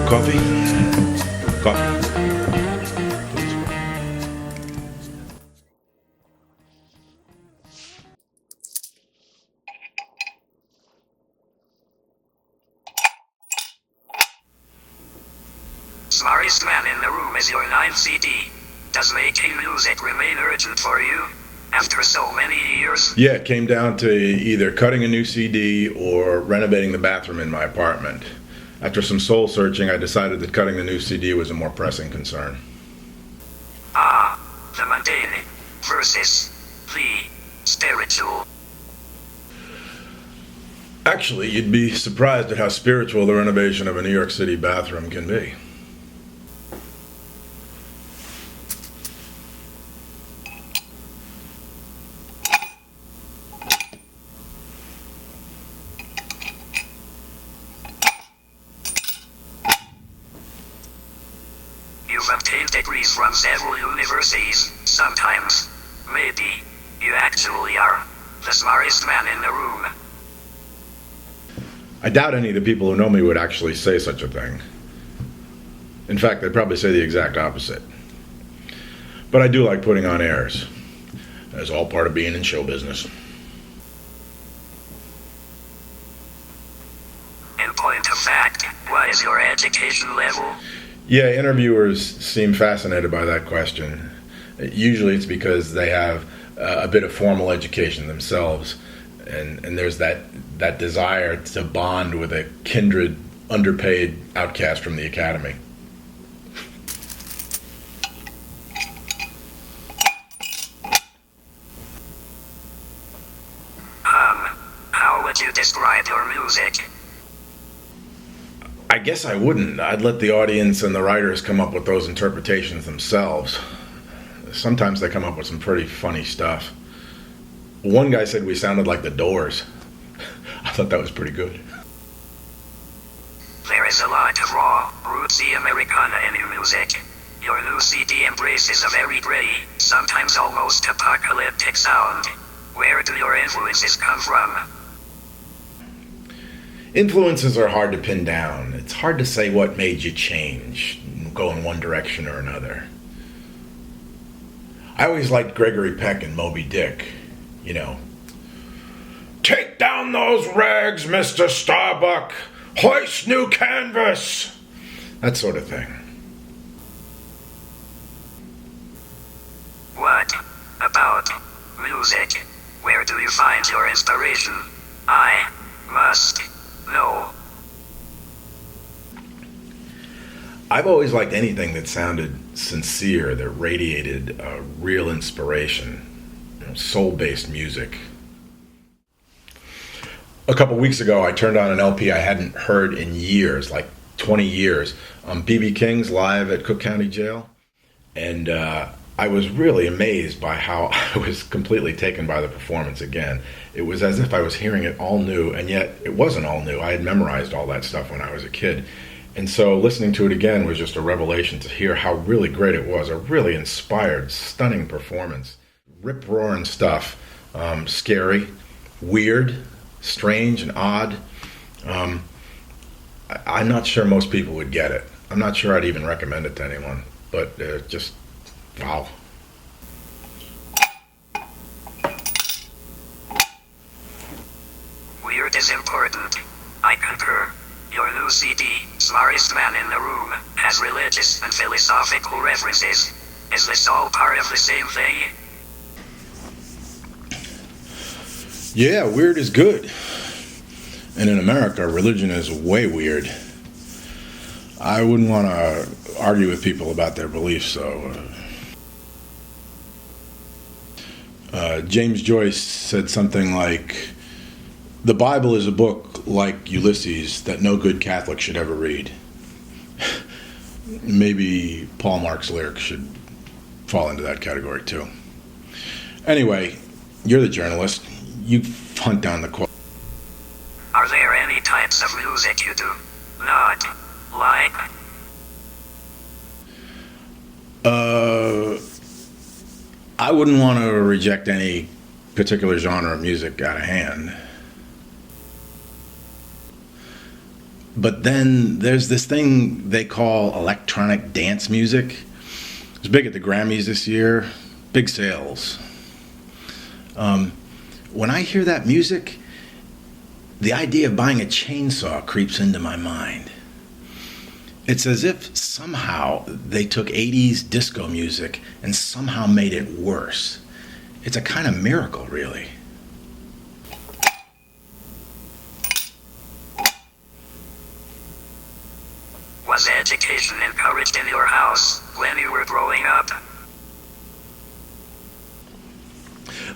Coffee? Coffee. Smartest man in the room is your 9th CD. Does making music remain urgent for you after so many years? Yeah, it came down to either cutting a new CD or renovating the bathroom in my apartment. After some soul searching, I decided that cutting the new CD was a more pressing concern. Ah, the mundane versus the spiritual. Actually, you'd be surprised at how spiritual the renovation of a New York City bathroom can be. You've obtained degrees from several universities. Sometimes, maybe, you actually are the smartest man in the room. I doubt any of the people who know me would actually say such a thing. In fact, they'd probably say the exact opposite. But I do like putting on airs. That's all part of being in show business. In point of fact, what is your education level? Yeah, interviewers seem fascinated by that question. Usually it's because they have a bit of formal education themselves, and there's that desire to bond with a kindred, underpaid outcast from the academy. How would you describe your music? I guess I wouldn't. I'd let the audience and the writers come up with those interpretations themselves. Sometimes they come up with some pretty funny stuff. One guy said we sounded like the Doors. I thought that was pretty good. There is a lot of raw, rootsy Americana in your music. Your new CD embraces a very gritty, sometimes almost apocalyptic sound. Where do your influences come from? Influences are hard to pin down. It's hard to say what made you change, go in one direction or another. I always liked Gregory Peck and Moby Dick. You know, take down those rags, Mr. Starbuck. Hoist new canvas. That sort of thing. What about music? Where do you find your inspiration? I must know. I've always liked anything that sounded sincere, that radiated real inspiration. Soul-based music. A couple weeks ago, I turned on an LP I hadn't heard in years, like 20 years, B.B. King's live at Cook County Jail. And I was really amazed by how I was completely taken by the performance again. It was as if I was hearing it all new, and yet it wasn't all new. I had memorized all that stuff when I was a kid. And so listening to it again was just a revelation to hear how really great it was. A really inspired, stunning performance. Rip-roaring stuff. Scary, weird, strange, and odd. I'm not sure most people would get it. I'm not sure I'd even recommend it to anyone. But just, wow. Weird is important. I concur. Your new CD, Smartest Man in the Room, has religious and philosophical references. Is this all part of the same thing? Yeah, weird is good. And in America, religion is way weird. I wouldn't want to argue with people about their beliefs, so... James Joyce said something like, "The Bible is a book like Ulysses that no good Catholic should ever read." Maybe Paul Mark's lyrics should fall into that category too. Anyway, you're the journalist. You hunt down the quote. Are there any types of music you do not like? I wouldn't want to reject any particular genre of music out of hand. But then there's this thing they call electronic dance music. It was big at the Grammys this year, big sales. When I hear that music, the idea of buying a chainsaw creeps into my mind. It's as if somehow they took 80s disco music and somehow made it worse. It's a kind of miracle, really. Was education encouraged in your house when you were growing up?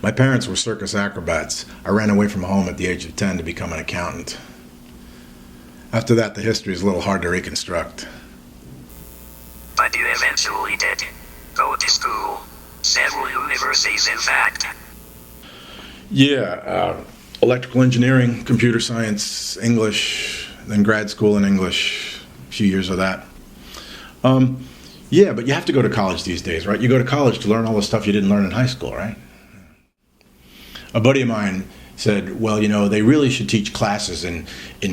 My parents were circus acrobats. I ran away from home at the age of 10 to become an accountant. After that, the history is a little hard to reconstruct. But you eventually did go to school. Several universities, in fact. Yeah, electrical engineering, computer science, English, then grad school in English, a few years of that. Yeah, but you have to go to college these days, right? You go to college to learn all the stuff you didn't learn in high school, right? A buddy of mine said, well, they really should teach classes in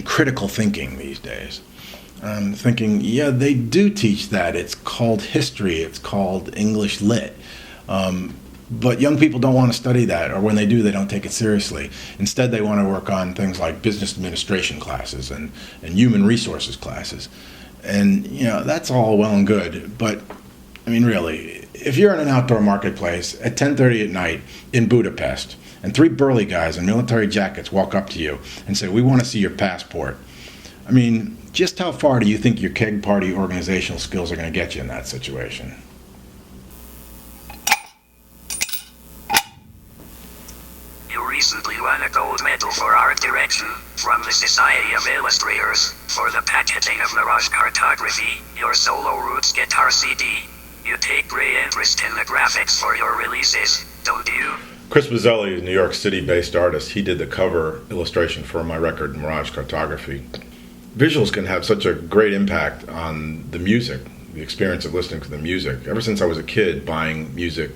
critical thinking these days. I'm thinking, yeah, they do teach that. It's called history. It's called English Lit. But young people don't want to study that, or when they do, they don't take it seriously. Instead, they want to work on things like business administration classes and human resources classes. And, that's all well and good. But, really, if you're in an outdoor marketplace at 10:30 at night in Budapest, and 3 burly guys in military jackets walk up to you and say, we want to see your passport. Just how far do you think your keg party organizational skills are going to get you in that situation? You recently won a gold medal for art direction from the Society of Illustrators for the packaging of Mirage Cartography, your solo roots guitar CD. You take great interest in the graphics for your releases, don't you? Chris Bazzelli, a New York City-based artist, he did the cover illustration for my record, Mirage Cartography. Visuals can have such a great impact on the music, the experience of listening to the music. Ever since I was a kid buying music,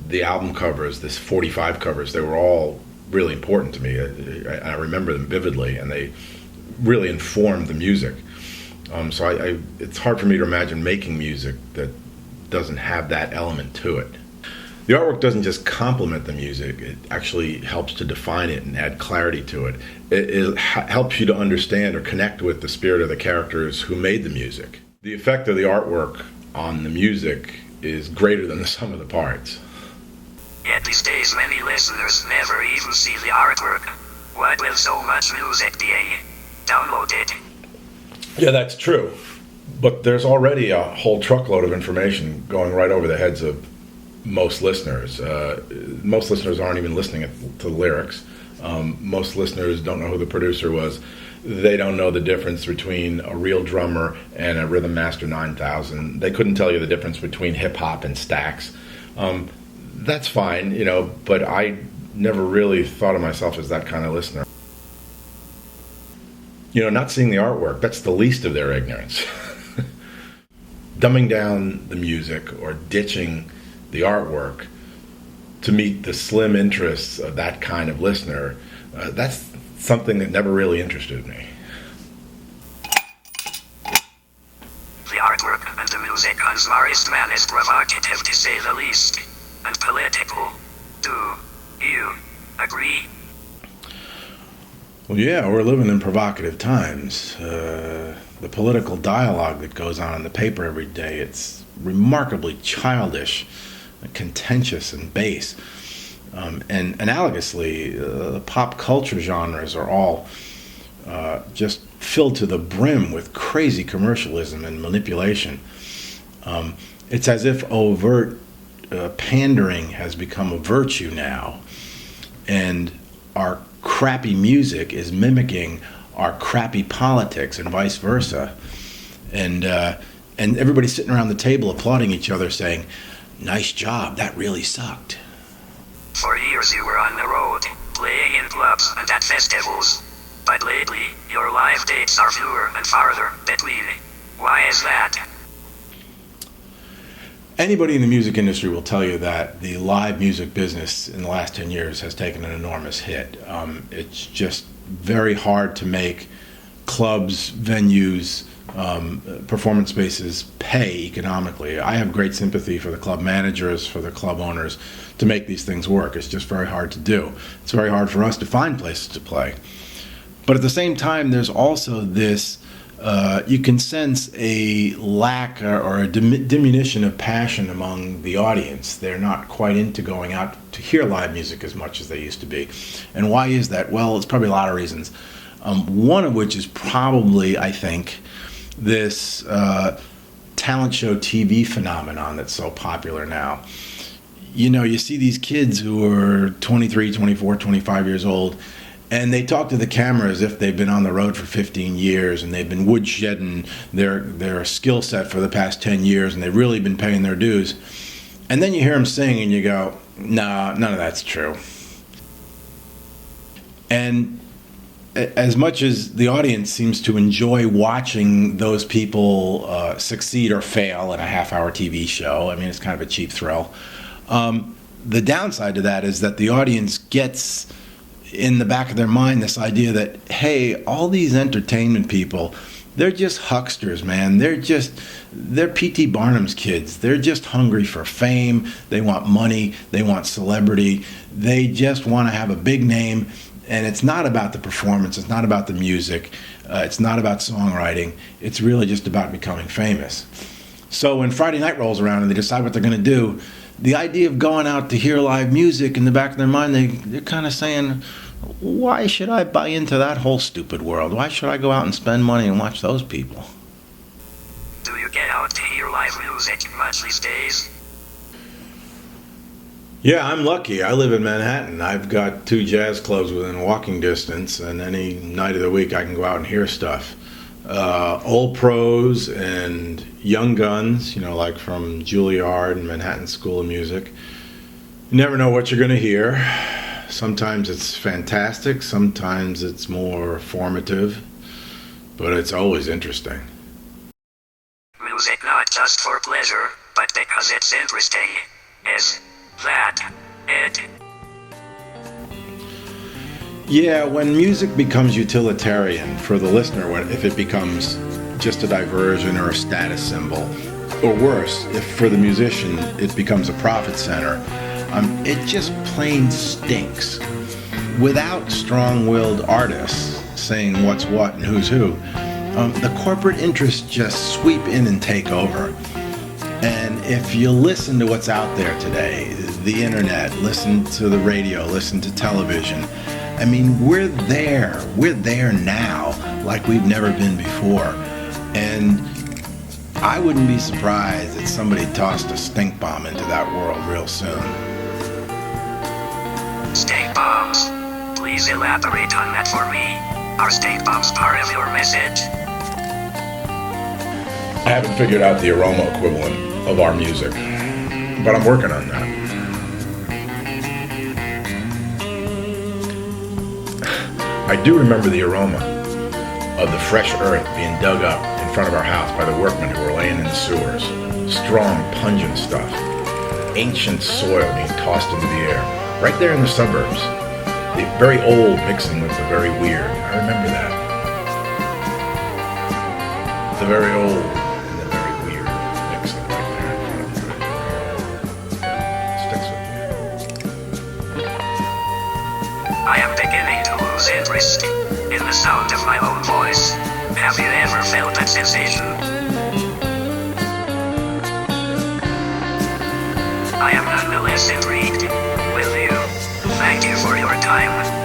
the album covers, this 45 covers, they were all really important to me. I remember them vividly, and they really informed the music. So it's hard for me to imagine making music that doesn't have that element to it. The artwork doesn't just complement the music, it actually helps to define it and add clarity to it. It helps you to understand or connect with the spirit of the characters who made the music. The effect of the artwork on the music is greater than the sum of the parts. Yet these days many listeners never even see the artwork. What will so much music being downloaded? Yeah, that's true. But there's already a whole truckload of information going right over the heads of most listeners. Most listeners aren't even listening to the lyrics. Most listeners don't know who the producer was. They don't know the difference between a real drummer and a Rhythm Master 9000. They couldn't tell you the difference between hip hop and Stax. That's fine, but I never really thought of myself as that kind of listener. Not seeing the artwork, that's the least of their ignorance. Dumbing down the music or ditching the artwork to meet the slim interests of that kind of listener, that's something that never really interested me. The artwork and the music on Smartest Man is provocative to say the least, and political. Do you agree? Well, yeah, we're living in provocative times. The political dialogue that goes on in the paper every day, it's remarkably childish, contentious, and base. And analogously, the pop culture genres are all just filled to the brim with crazy commercialism and manipulation. It's as if overt pandering has become a virtue now, and our crappy music is mimicking our crappy politics and vice versa. And everybody's sitting around the table applauding each other saying, "Nice job, that really sucked." For years you were on the road, playing in clubs and at festivals. But lately, your live dates are fewer and farther between. Why is that? Anybody in the music industry will tell you that the live music business in the last 10 years has taken an enormous hit. It's just very hard to make clubs, venues, performance spaces pay economically. I have great sympathy for the club managers, for the club owners to make these things work. It's just very hard to do. It's very hard for us to find places to play. But at the same time, there's also this, you can sense a lack or a diminution of passion among the audience. They're not quite into going out to hear live music as much as they used to be. And why is that? Well, it's probably a lot of reasons. One of which is probably, I think, this talent show TV phenomenon that's so popular now. You know, you see these kids who are 23, 24, 25 years old, and they talk to the camera as if they've been on the road for 15 years and they've been woodshedding their skill set for the past 10 years and they've really been paying their dues. And then you hear them sing and you go, nah, none of that's true. And as much as the audience seems to enjoy watching those people succeed or fail in a half-hour TV show, I mean, it's kind of a cheap thrill. The downside to that is that the audience gets in the back of their mind this idea that, hey, all these entertainment people, they're just hucksters, man. They're P.T. Barnum's kids. They're just hungry for fame. They want money. They want celebrity. They just want to have a big name. And it's not about the performance. It's not about the music. It's not about songwriting. It's really just about becoming famous. So when Friday night rolls around and they decide what they're going to do, the idea of going out to hear live music, in the back of their mind, they're kind of saying, why should I buy into that whole stupid world? Why should I go out and spend money and watch those people? Do you get out to hear live music much these days? Yeah, I'm lucky. I live in Manhattan. I've got 2 jazz clubs within walking distance, and any night of the week I can go out and hear stuff. Old pros and young guns, you know, like from Juilliard and Manhattan School of Music. You never know what you're going to hear. Sometimes it's fantastic, sometimes it's more formative, but it's always interesting. Music not just for pleasure, but because it's interesting. Is that it? Yeah, when music becomes utilitarian for the listener, if it becomes just a diversion or a status symbol, or worse, if for the musician it becomes a profit center, it just plain stinks. Without strong-willed artists saying what's what and who's who, the corporate interests just sweep in and take over. And if you listen to what's out there today, the internet, listen to the radio, listen to television, I mean, we're there now like we've never been before. And I wouldn't be surprised if somebody tossed a stink bomb into that world real soon. Stink bombs. Please elaborate on that for me. Are stink bombs part of your message? I haven't figured out the aroma equivalent of our music, but I'm working on that. I do remember the aroma of the fresh earth being dug up in front of our house by the workmen who were laying in the sewers. Strong, pungent stuff. Ancient soil being tossed into the air. Right there in the suburbs. The very old mixing with the very weird. I remember that. The very old and the very weird mixing right there in front of you. Sticks with you. I am beginning to lose interest in the sound of my own voice. Have you ever felt that sensation? I am nonetheless intrigued with you. Thank you for your time.